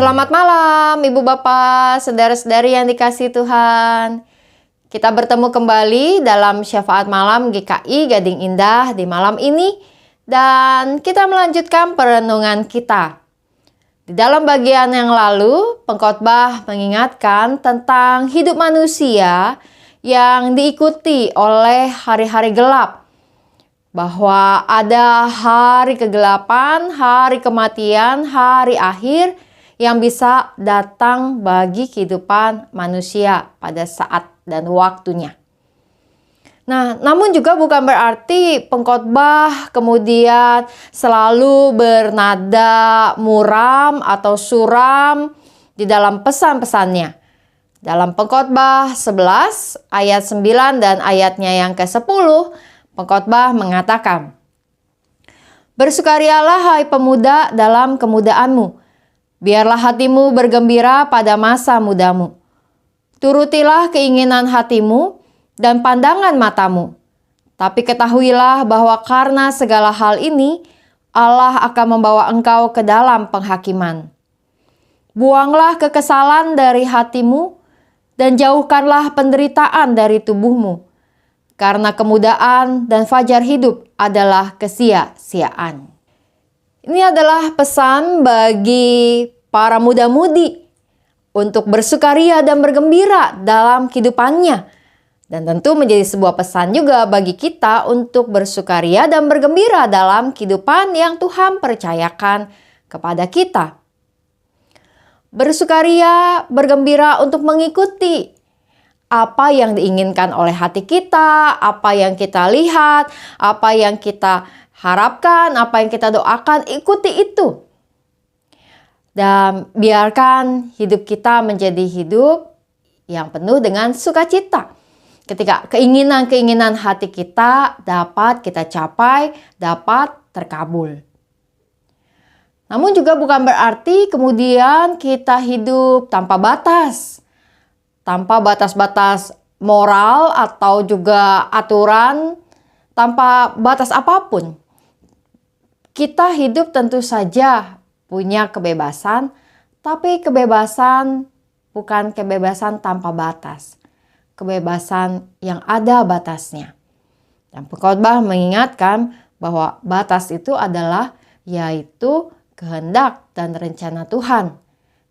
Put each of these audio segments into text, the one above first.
Selamat malam Ibu Bapak, saudara-saudari yang dikasihi Tuhan. Kita bertemu kembali dalam Syafaat Malam GKI Gading Indah di malam ini. Dan kita melanjutkan perenungan kita. Di dalam bagian yang lalu, pengkhotbah mengingatkan tentang hidup manusia yang diikuti oleh hari-hari gelap. Bahwa ada hari kegelapan, hari kematian, hari akhir yang bisa datang bagi kehidupan manusia pada saat dan waktunya. Nah, namun juga bukan berarti pengkhotbah kemudian selalu bernada muram atau suram di dalam pesan-pesannya. Dalam pengkhotbah 11 ayat 9 dan ayatnya yang ke-10, pengkhotbah mengatakan, "Bersukarialah hai pemuda dalam kemudaanmu. Biarlah hatimu bergembira pada masa mudamu. Turutilah keinginan hatimu dan pandangan matamu. Tapi ketahuilah bahwa karena segala hal ini, Allah akan membawa engkau ke dalam penghakiman. Buanglah kekesalan dari hatimu dan jauhkanlah penderitaan dari tubuhmu. Karena kemudaan dan fajar hidup adalah kesia-siaan." Ini adalah pesan bagi para muda-mudi untuk bersukaria dan bergembira dalam kehidupannya. Dan tentu menjadi sebuah pesan juga bagi kita untuk bersukaria dan bergembira dalam kehidupan yang Tuhan percayakan kepada kita. Bersukaria, bergembira untuk mengikuti apa yang diinginkan oleh hati kita, apa yang kita lihat, apa yang kita harapkan, apa yang kita doakan, ikuti itu. Dan biarkan hidup kita menjadi hidup yang penuh dengan sukacita. Ketika keinginan-keinginan hati kita dapat kita capai, dapat terkabul. Namun juga bukan berarti kemudian kita hidup tanpa batas. Tanpa batas-batas moral atau juga aturan, tanpa batas apapun. Kita hidup tentu saja punya kebebasan, tapi kebebasan bukan kebebasan tanpa batas. Kebebasan yang ada batasnya. Dan pengkhotbah mengingatkan bahwa batas itu adalah yaitu kehendak dan rencana Tuhan.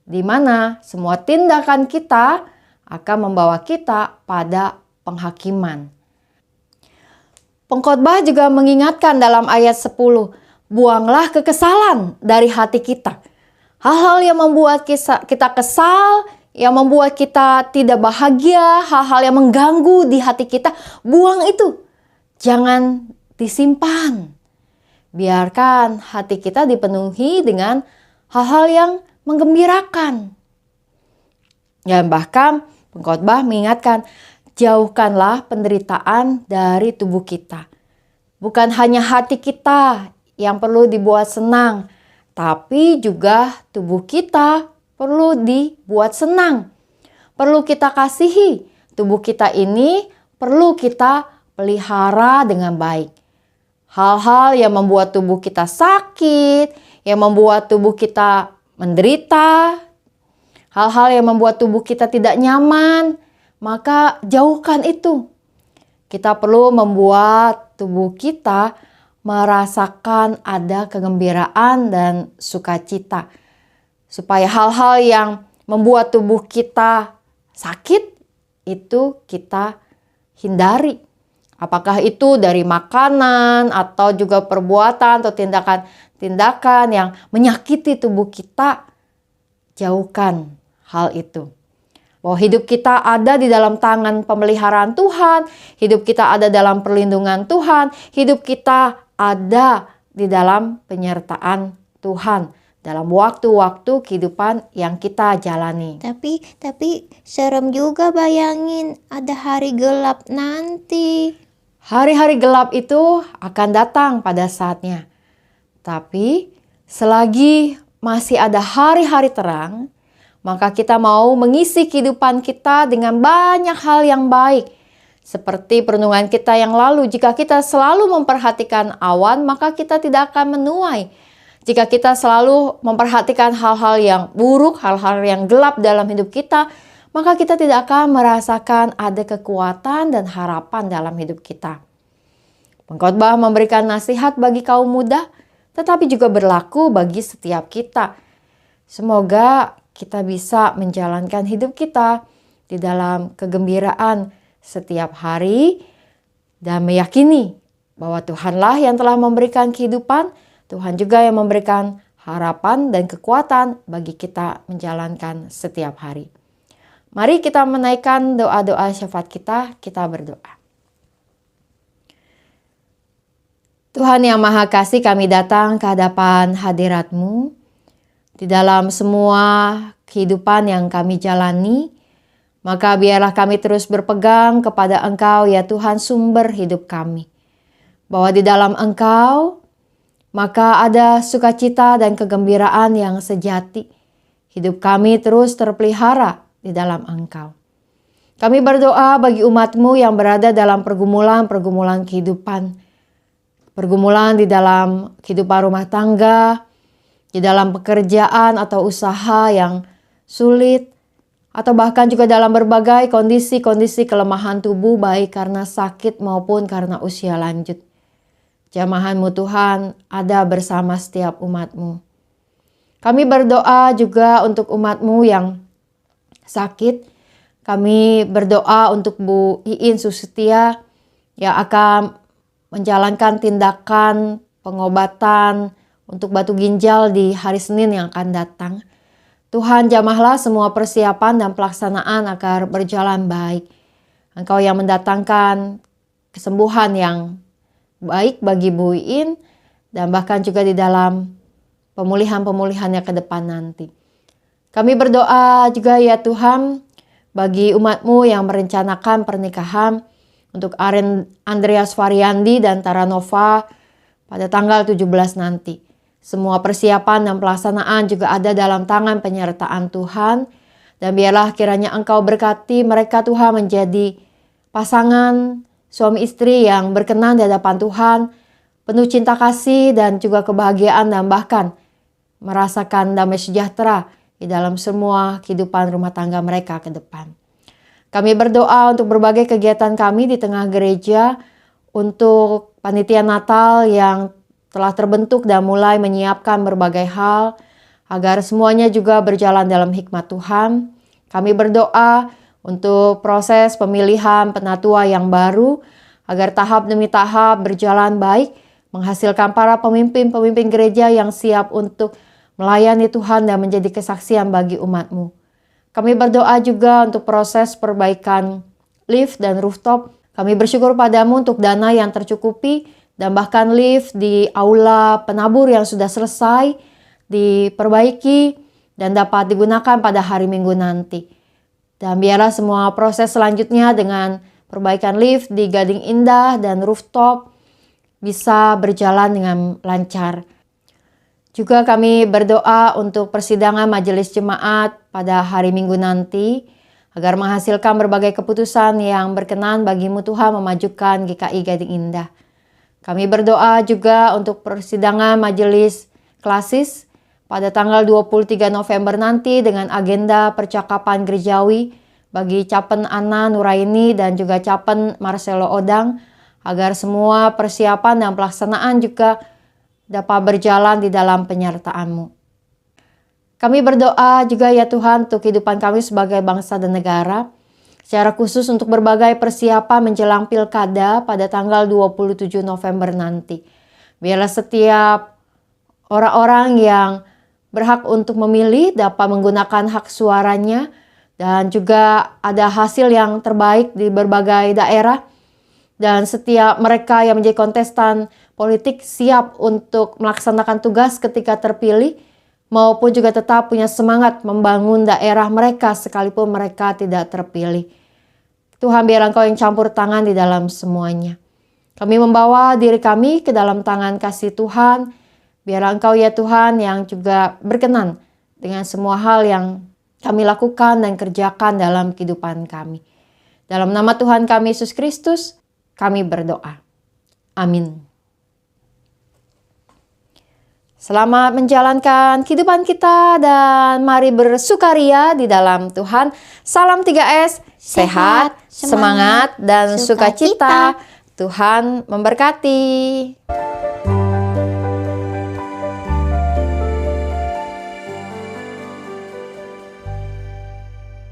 Di mana semua tindakan kita akan membawa kita pada penghakiman. Pengkhotbah juga mengingatkan dalam ayat 10, buanglah kekesalan dari hati kita. Hal-hal yang membuat kita kesal, yang membuat kita tidak bahagia, hal-hal yang mengganggu di hati kita, buang itu. Jangan disimpan. Biarkan hati kita dipenuhi dengan hal-hal yang menggembirakan. Dan bahkan pengkhotbah mengingatkan, jauhkanlah penderitaan dari tubuh kita. Bukan hanya hati kita yang perlu dibuat senang, tapi juga tubuh kita perlu dibuat senang. Perlu kita kasihi. Tubuh kita ini perlu kita pelihara dengan baik. Hal-hal yang membuat tubuh kita sakit, yang membuat tubuh kita menderita, hal-hal yang membuat tubuh kita tidak nyaman, maka jauhkan itu. Kita perlu membuat tubuh kita merasakan ada kegembiraan dan sukacita. Supaya hal-hal yang membuat tubuh kita sakit, itu kita hindari. Apakah itu dari makanan atau juga perbuatan atau tindakan-tindakan yang menyakiti tubuh kita, jauhkan hal itu. Bahwa hidup kita ada di dalam tangan pemeliharaan Tuhan, hidup kita ada dalam perlindungan Tuhan, hidup kita ada di dalam penyertaan Tuhan dalam waktu-waktu kehidupan yang kita jalani. Tapi serem juga bayangin ada hari gelap nanti. Hari-hari gelap itu akan datang pada saatnya. Tapi selagi masih ada hari-hari terang, maka kita mau mengisi kehidupan kita dengan banyak hal yang baik. Seperti perenungan kita yang lalu, jika kita selalu memperhatikan awan, maka kita tidak akan menuai. Jika kita selalu memperhatikan hal-hal yang buruk, hal-hal yang gelap dalam hidup kita, maka kita tidak akan merasakan ada kekuatan dan harapan dalam hidup kita. Pengkhotbah memberikan nasihat bagi kaum muda, tetapi juga berlaku bagi setiap kita. Semoga kita bisa menjalankan hidup kita di dalam kegembiraan setiap hari dan meyakini bahwa Tuhanlah yang telah memberikan kehidupan, Tuhan juga yang memberikan harapan dan kekuatan bagi kita menjalankan setiap hari. Mari kita menaikkan doa-doa syafaat kita berdoa. Tuhan yang Maha Kasih, kami datang ke hadapan hadirat-Mu. Di dalam semua kehidupan yang kami jalani, maka biarlah kami terus berpegang kepada Engkau ya Tuhan, sumber hidup kami. Bahwa di dalam Engkau, maka ada sukacita dan kegembiraan yang sejati. Hidup kami terus terpelihara di dalam Engkau. Kami berdoa bagi umat-Mu yang berada dalam pergumulan-pergumulan kehidupan. Pergumulan di dalam kehidupan rumah tangga, di dalam pekerjaan atau usaha yang sulit, atau bahkan juga dalam berbagai kondisi-kondisi kelemahan tubuh baik karena sakit maupun karena usia lanjut. Jamahan-Mu Tuhan ada bersama setiap umat-Mu. Kami berdoa juga untuk umat-Mu yang sakit. Kami berdoa untuk Bu Iin Susetia yang akan menjalankan tindakan pengobatan untuk batu ginjal di hari Senin yang akan datang. Tuhan, jamahlah semua persiapan dan pelaksanaan agar berjalan baik. Engkau yang mendatangkan kesembuhan yang baik bagi Bu Iin dan bahkan juga di dalam pemulihan-pemulihannya ke depan nanti. Kami berdoa juga ya Tuhan bagi umat-Mu yang merencanakan pernikahan untuk Andreas Variandi dan Taranova pada tanggal 17 nanti. Semua persiapan dan pelaksanaan juga ada dalam tangan penyertaan Tuhan. Dan biarlah kiranya Engkau berkati mereka Tuhan menjadi pasangan suami istri yang berkenan di hadapan Tuhan, penuh cinta kasih dan juga kebahagiaan dan bahkan merasakan damai sejahtera di dalam semua kehidupan rumah tangga mereka ke depan. Kami berdoa untuk berbagai kegiatan kami di tengah gereja, untuk panitia Natal yang telah terbentuk dan mulai menyiapkan berbagai hal, agar semuanya juga berjalan dalam hikmat Tuhan. Kami berdoa untuk proses pemilihan penatua yang baru, agar tahap demi tahap berjalan baik, menghasilkan para pemimpin-pemimpin gereja yang siap untuk melayani Tuhan dan menjadi kesaksian bagi umat-Mu. Kami berdoa juga untuk proses perbaikan lift dan rooftop. Kami bersyukur padamu untuk dana yang tercukupi dan bahkan lift di aula penabur yang sudah selesai diperbaiki dan dapat digunakan pada hari Minggu nanti. Dan biarlah semua proses selanjutnya dengan perbaikan lift di Gading Indah dan rooftop bisa berjalan dengan lancar. Juga kami berdoa untuk persidangan majelis jemaat pada hari Minggu nanti, agar menghasilkan berbagai keputusan yang berkenan bagi-Mu Tuhan memajukan GKI Gading Indah. Kami berdoa juga untuk persidangan majelis klasis pada tanggal 23 November nanti dengan agenda percakapan gerejawi bagi Capen Ana Nuraini dan juga Capen Marcelo Odang, agar semua persiapan dan pelaksanaan juga dapat berjalan di dalam penyertaan-Mu. Kami berdoa juga ya Tuhan untuk kehidupan kami sebagai bangsa dan negara, secara khusus untuk berbagai persiapan menjelang pilkada pada tanggal 27 November nanti. Biarlah setiap orang-orang yang berhak untuk memilih dapat menggunakan hak suaranya dan juga ada hasil yang terbaik di berbagai daerah. Dan setiap mereka yang menjadi kontestan politik siap untuk melaksanakan tugas ketika terpilih, maupun juga tetap punya semangat membangun daerah mereka sekalipun mereka tidak terpilih. Tuhan, biar Engkau yang campur tangan di dalam semuanya. Kami membawa diri kami ke dalam tangan kasih Tuhan. Biar Engkau ya Tuhan yang juga berkenan dengan semua hal yang kami lakukan dan kerjakan dalam kehidupan kami. Dalam nama Tuhan kami Yesus Kristus, kami berdoa. Amin. Selamat menjalankan kehidupan kita dan mari bersukaria di dalam Tuhan. Salam 3S, sehat, semangat, dan sukacita. Tuhan memberkati.